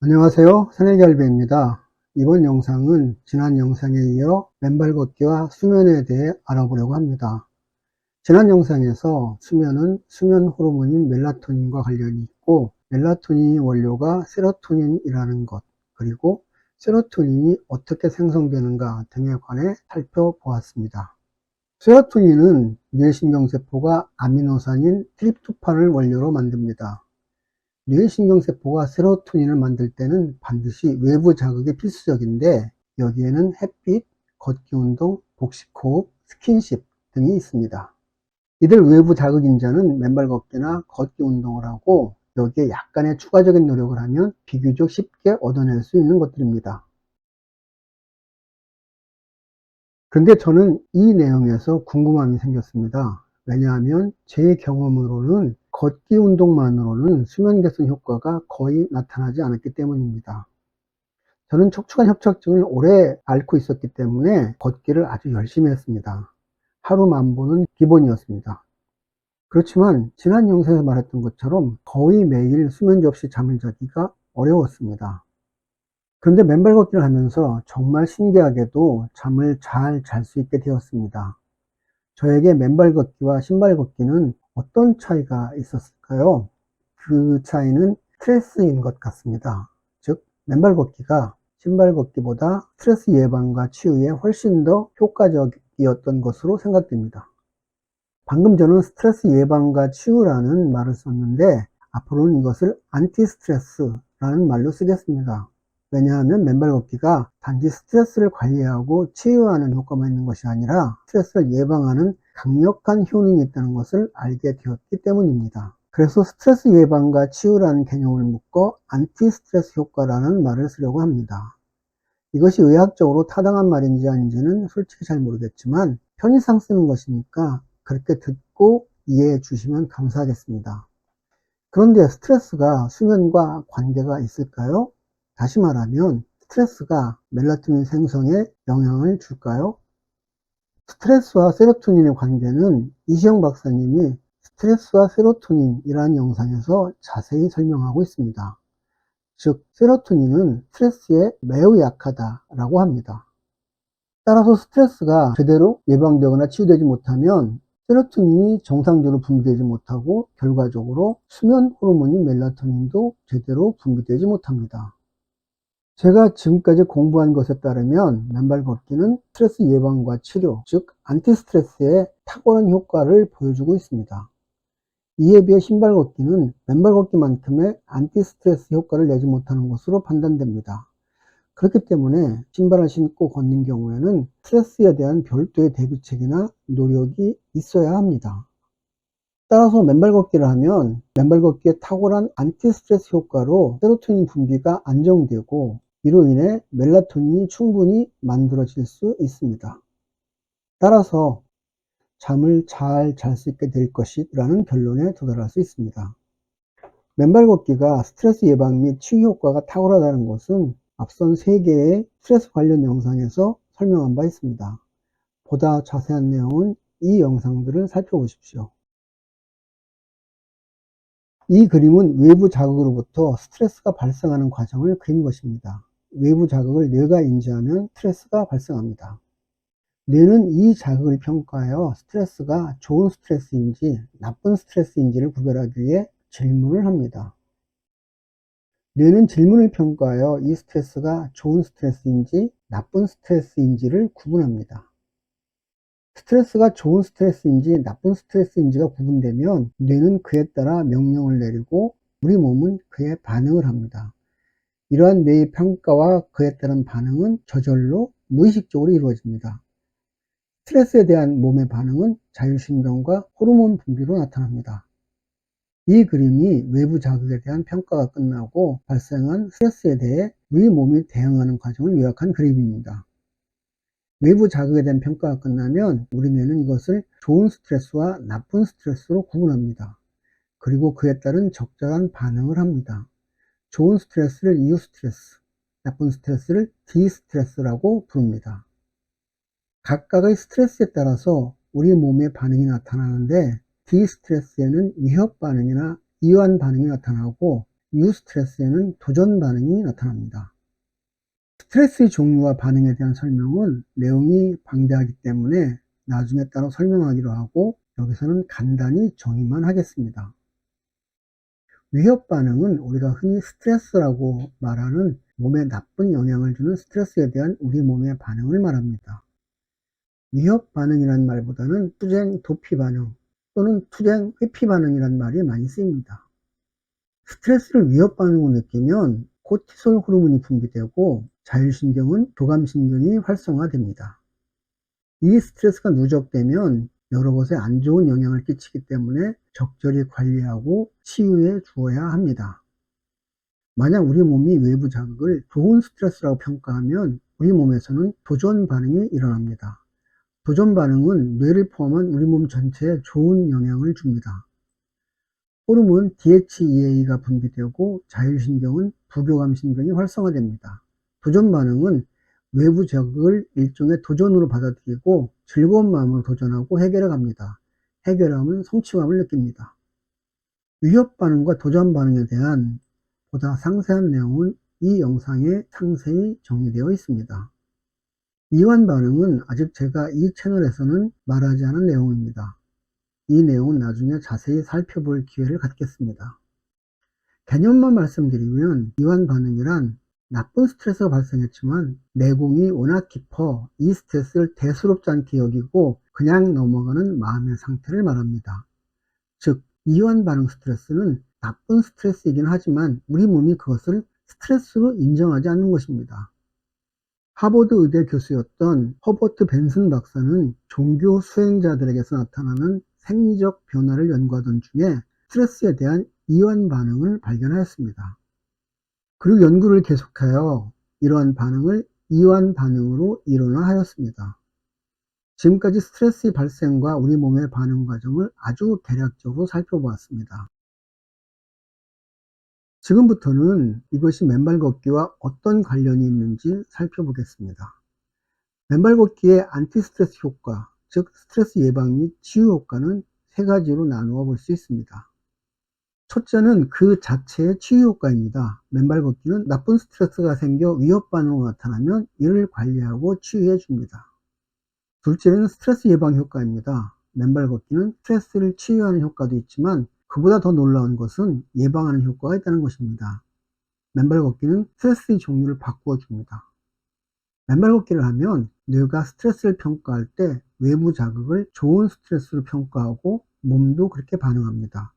안녕하세요. 선해결배입니다. 이번 영상은 지난 영상에 이어 맨발 걷기와 수면에 대해 알아보려고 합니다. 지난 영상에서 수면은 수면 호르몬인 멜라토닌과 관련이 있고, 멜라토닌의 원료가 세로토닌이라는 것, 그리고 세로토닌이 어떻게 생성되는가 등에 관해 살펴보았습니다. 세로토닌은 뇌신경세포가 아미노산인 트립토판을 원료로 만듭니다. 뇌신경세포가 세로토닌을 만들 때는 반드시 외부 자극이 필수적인데, 여기에는 햇빛, 걷기운동, 복식호흡, 스킨십 등이 있습니다. 이들 외부 자극인자는 맨발 걷기나 걷기 운동을 하고, 여기에 약간의 추가적인 노력을 하면 비교적 쉽게 얻어낼 수 있는 것들입니다. 그런데 저는 이 내용에서 궁금함이 생겼습니다. 왜냐하면 제 경험으로는 걷기 운동만으로는 수면 개선 효과가 거의 나타나지 않았기 때문입니다. 저는 척추관 협착증을 오래 앓고 있었기 때문에 걷기를 아주 열심히 했습니다. 하루 10,000보는 기본이었습니다. 그렇지만 지난 영상에서 말했던 것처럼 거의 매일 수면제 없이 잠을 자기가 어려웠습니다. 그런데 맨발 걷기를 하면서 정말 신기하게도 잠을 잘 잘 수 있게 되었습니다. 저에게 맨발 걷기와 신발 걷기는 어떤 차이가 있었을까요? 그 차이는 스트레스인 것 같습니다. 즉, 맨발 걷기가 신발 걷기보다 스트레스 예방과 치유에 훨씬 더 효과적이었던 것으로 생각됩니다. 방금 저는 스트레스 예방과 치유라는 말을 썼는데, 앞으로는 이것을 안티스트레스라는 말로 쓰겠습니다. 왜냐하면 맨발 걷기가 단지 스트레스를 관리하고 치유하는 효과만 있는 것이 아니라 스트레스를 예방하는 강력한 효능이 있다는 것을 알게 되었기 때문입니다. 그래서 스트레스 예방과 치유라는 개념을 묶어 안티스트레스 효과라는 말을 쓰려고 합니다. 이것이 의학적으로 타당한 말인지 아닌지는 솔직히 잘 모르겠지만 편의상 쓰는 것이니까 그렇게 듣고 이해해 주시면 감사하겠습니다. 그런데 스트레스가 수면과 관계가 있을까요? 다시 말하면 스트레스가 멜라토닌 생성에 영향을 줄까요? 스트레스와 세로토닌의 관계는 이시영 박사님이 스트레스와 세로토닌이라는 영상에서 자세히 설명하고 있습니다. 즉, 세로토닌은 스트레스에 매우 약하다라고 합니다. 따라서 스트레스가 제대로 예방되거나 치유되지 못하면 세로토닌이 정상적으로 분비되지 못하고 결과적으로 수면 호르몬인 멜라토닌도 제대로 분비되지 못합니다. 제가 지금까지 공부한 것에 따르면 맨발 걷기는 스트레스 예방과 치료, 즉 안티스트레스에 탁월한 효과를 보여주고 있습니다. 이에 비해 신발 걷기는 맨발 걷기만큼의 안티스트레스 효과를 내지 못하는 것으로 판단됩니다. 그렇기 때문에 신발을 신고 걷는 경우에는 스트레스에 대한 별도의 대비책이나 노력이 있어야 합니다. 따라서 맨발 걷기를 하면 맨발 걷기의 탁월한 안티스트레스 효과로 세로토닌 분비가 안정되고, 이로 인해 멜라토닌이 충분히 만들어질 수 있습니다. 따라서 잠을 잘 잘 수 있게 될 것이라는 결론에 도달할 수 있습니다. 맨발 걷기가 스트레스 예방 및 치유 효과가 탁월하다는 것은 앞선 3개의 스트레스 관련 영상에서 설명한 바 있습니다. 보다 자세한 내용은 이 영상들을 살펴보십시오. 이 그림은 외부 자극으로부터 스트레스가 발생하는 과정을 그린 것입니다. 외부 자극을 뇌가 인지하면 스트레스가 발생합니다. 뇌는 이 자극을 평가하여 스트레스가 좋은 스트레스인지 나쁜 스트레스인지를 구별하기 위해 질문을 합니다. 뇌는 질문을 평가하여 이 스트레스가 좋은 스트레스인지 나쁜 스트레스인지를 구분합니다. 스트레스가 좋은 스트레스인지 나쁜 스트레스인지가 구분되면 뇌는 그에 따라 명령을 내리고 우리 몸은 그에 반응을 합니다. 이러한 뇌의 평가와 그에 따른 반응은 저절로 무의식적으로 이루어집니다. 스트레스에 대한 몸의 반응은 자율신경과 호르몬 분비로 나타납니다. 이 그림이 외부 자극에 대한 평가가 끝나고 발생한 스트레스에 대해 우리 몸이 대응하는 과정을 요약한 그림입니다. 외부 자극에 대한 평가가 끝나면 우리 뇌는 이것을 좋은 스트레스와 나쁜 스트레스로 구분합니다. 그리고 그에 따른 적절한 반응을 합니다. 좋은 스트레스를 유스트레스, 나쁜 스트레스를 디스트레스라고 부릅니다. 각각의 스트레스에 따라서 우리 몸의 반응이 나타나는데, 디스트레스에는 위협 반응이나 이완 반응이 나타나고 유스트레스에는 도전 반응이 나타납니다. 스트레스의 종류와 반응에 대한 설명은 내용이 방대하기 때문에 나중에 따로 설명하기로 하고 여기서는 간단히 정의만 하겠습니다. 위협 반응은 우리가 흔히 스트레스라고 말하는 몸에 나쁜 영향을 주는 스트레스에 대한 우리 몸의 반응을 말합니다. 위협 반응이라는 말보다는 투쟁 도피 반응 또는 투쟁 회피 반응이라는 말이 많이 쓰입니다. 스트레스를 위협 반응으로 느끼면 코티솔 호르몬이 분비되고 자율신경은 교감신경이 활성화됩니다. 이 스트레스가 누적되면 여러 곳에 안 좋은 영향을 끼치기 때문에 적절히 관리하고 치유해 주어야 합니다. 만약 우리 몸이 외부 자극을 좋은 스트레스라고 평가하면 우리 몸에서는 도전 반응이 일어납니다. 도전 반응은 뇌를 포함한 우리 몸 전체에 좋은 영향을 줍니다. 호르몬 DHEA가 분비되고 자율신경은 부교감신경이 활성화됩니다. 도전 반응은 외부 자극을 일종의 도전으로 받아들이고 즐거운 마음으로 도전하고 해결해 갑니다. 해결하면 성취감을 느낍니다. 위협 반응과 도전 반응에 대한 보다 상세한 내용은 이 영상에 상세히 정리되어 있습니다. 이완 반응은 아직 제가 이 채널에서는 말하지 않은 내용입니다. 이 내용은 나중에 자세히 살펴볼 기회를 갖겠습니다. 개념만 말씀드리면 이완 반응이란 나쁜 스트레스가 발생했지만 내공이 워낙 깊어 이 스트레스를 대수롭지 않게 여기고 그냥 넘어가는 마음의 상태를 말합니다. 즉, 이완 반응 스트레스는 나쁜 스트레스이긴 하지만 우리 몸이 그것을 스트레스로 인정하지 않는 것입니다. 하버드 의대 교수였던 허버트 벤슨 박사는 종교 수행자들에게서 나타나는 생리적 변화를 연구하던 중에 스트레스에 대한 이완 반응을 발견하였습니다. 그리고 연구를 계속하여 이러한 반응을 이완 반응으로 이론화하였습니다. 지금까지 스트레스의 발생과 우리 몸의 반응 과정을 아주 대략적으로 살펴보았습니다. 지금부터는 이것이 맨발 걷기와 어떤 관련이 있는지 살펴보겠습니다. 맨발 걷기의 안티스트레스 효과, 즉 스트레스 예방 및 치유 효과는 세 가지로 나누어 볼 수 있습니다. 첫째는 그 자체의 치유 효과입니다. 맨발 걷기는 나쁜 스트레스가 생겨 위협 반응으로 나타나면 이를 관리하고 치유해 줍니다. 둘째는 스트레스 예방 효과입니다. 맨발 걷기는 스트레스를 치유하는 효과도 있지만 그보다 더 놀라운 것은 예방하는 효과가 있다는 것입니다. 맨발 걷기는 스트레스의 종류를 바꾸어 줍니다. 맨발 걷기를 하면 뇌가 스트레스를 평가할 때 외부 자극을 좋은 스트레스로 평가하고 몸도 그렇게 반응합니다.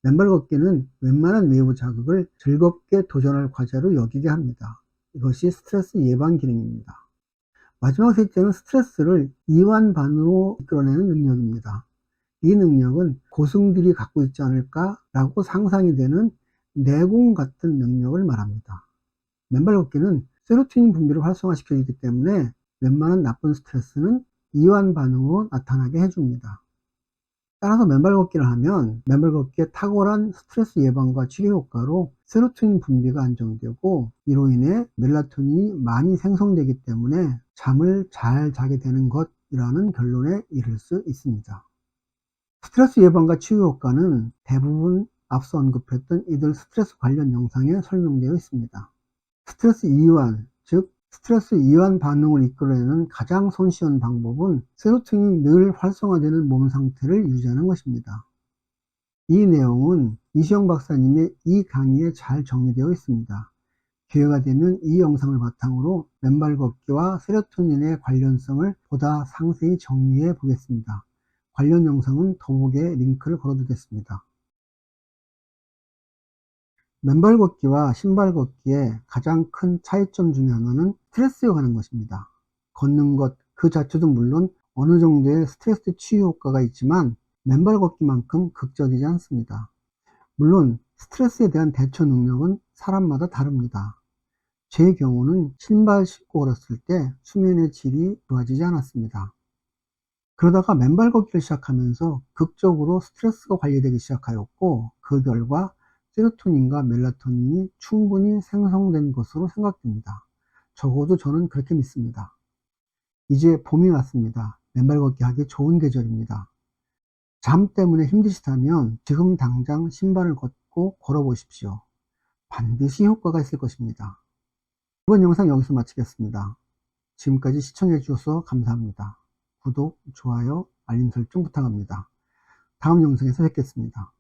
맨발 걷기는 웬만한 외부 자극을 즐겁게 도전할 과제로 여기게 합니다. 이것이 스트레스 예방 기능입니다. 마지막 셋째는 스트레스를 이완 반응으로 이끌어내는 능력입니다. 이 능력은 고승들이 갖고 있지 않을까라고 상상이 되는 내공 같은 능력을 말합니다. 맨발 걷기는 세로토닌 분비를 활성화시켜주기 때문에 웬만한 나쁜 스트레스는 이완 반응으로 나타나게 해줍니다. 따라서 맨발 걷기를 하면 맨발 걷기의 탁월한 스트레스 예방과 치료 효과로 세로토닌 분비가 안정되고 이로 인해 멜라토닌이 많이 생성되기 때문에 잠을 잘 자게 되는 것이라는 결론에 이를 수 있습니다. 스트레스 예방과 치유 효과는 대부분 앞서 언급했던 이들 스트레스 관련 영상에 설명되어 있습니다. 스트레스 이완, 즉 스트레스 이완 반응을 이끌어내는 가장 손쉬운 방법은 세로토닌이 늘 활성화되는 몸 상태를 유지하는 것입니다. 이 내용은 이시영 박사님의 이 강의에 잘 정리되어 있습니다. 기회가 되면 이 영상을 바탕으로 맨발 걷기와 세로토닌의 관련성을 보다 상세히 정리해 보겠습니다. 관련 영상은 더보기에 링크를 걸어두겠습니다. 맨발 걷기와 신발 걷기의 가장 큰 차이점 중에 하나는 스트레스에 관한 것입니다. 걷는 것 그 자체도 물론 어느 정도의 스트레스 치유 효과가 있지만 맨발 걷기만큼 극적이지 않습니다. 물론 스트레스에 대한 대처 능력은 사람마다 다릅니다. 제 경우는 신발 신고 걸었을 때 수면의 질이 좋아지지 않았습니다. 그러다가 맨발 걷기를 시작하면서 극적으로 스트레스가 관리되기 시작하였고 그 결과 세로토닌과 멜라토닌이 충분히 생성된 것으로 생각됩니다. 적어도 저는 그렇게 믿습니다. 이제 봄이 왔습니다. 맨발 걷기 하기 좋은 계절입니다. 잠 때문에 힘드시다면 지금 당장 신발을 걷고 걸어 보십시오. 반드시 효과가 있을 것입니다. 이번 영상 여기서 마치겠습니다. 지금까지 시청해 주셔서 감사합니다. 구독, 좋아요, 알림 설정 부탁합니다. 다음 영상에서 뵙겠습니다.